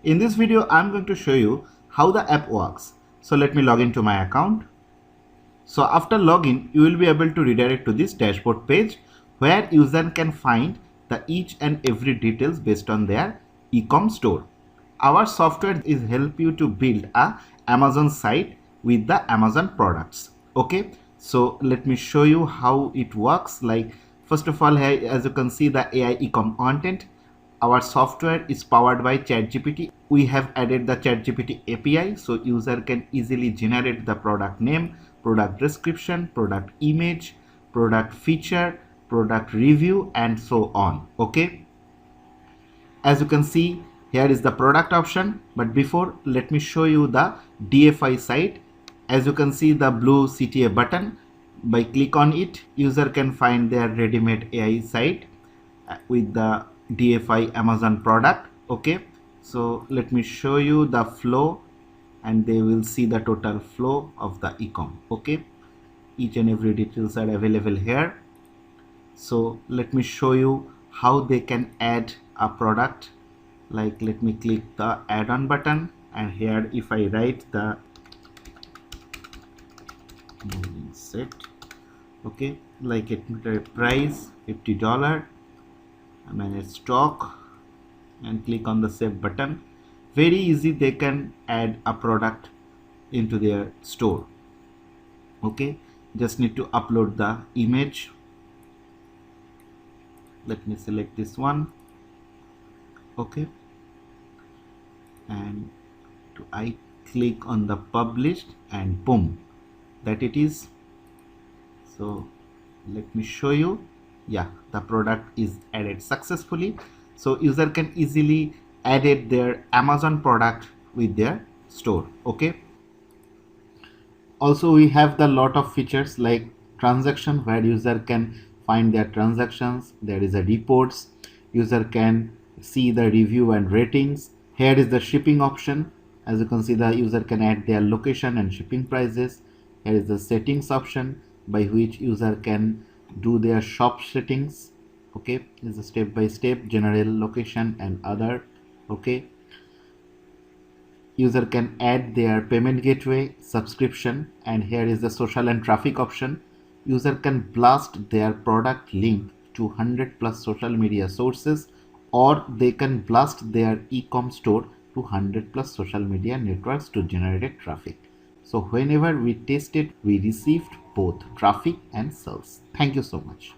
In this video, I'm going to show you how the app works. So let me log into my account. So after login, you will be able to redirect to this dashboard page where user can find the each and every details based on their e-com store. Our software is help you to build a Amazon site with the Amazon products. Okay, so let me show you how it works. Like first of all, here as you can see the AI e-com content. Our software is powered by ChatGPT. We have added the ChatGPT API so user can easily generate the product name, product description, product image, product feature, product review, and so on. Okay, as you can see, here is the product option, but before let me show you the DFI site. As you can see the blue CTA button, by click on it user can find their ready-made AI site with the DFI Amazon product. Okay, so let me show you the flow and they will see the total flow of the e-com. Okay, each and every details are available here. So let me show you how they can add a product. Like let me click the add-on button, and here if I write the set, okay, like it price $50, manage stock, and click on the save button. Very easy, they can add a product into their store. Okay, just need to upload the image. Let me select this one. Okay, and I click on the published, and boom, that it is. So let me show you. Yeah, the product is added successfully. So user can easily edit their Amazon product with their store. Okay, also we have the lot of features like transaction where user can find their transactions. There is a reports, user can see the review and ratings. Here is the shipping option. As you can see, the user can add their location and shipping prices. Here is the settings option by which user can do their shop settings. Okay, is a step by step, general, location, and other. Okay, user can add their payment gateway, subscription, and here is the social and traffic option. User can blast their product link to 100 plus social media sources, or they can blast their e-com store to 100 plus social media networks to generate traffic. So whenever we tested, we received both traffic and sales. Thank you so much.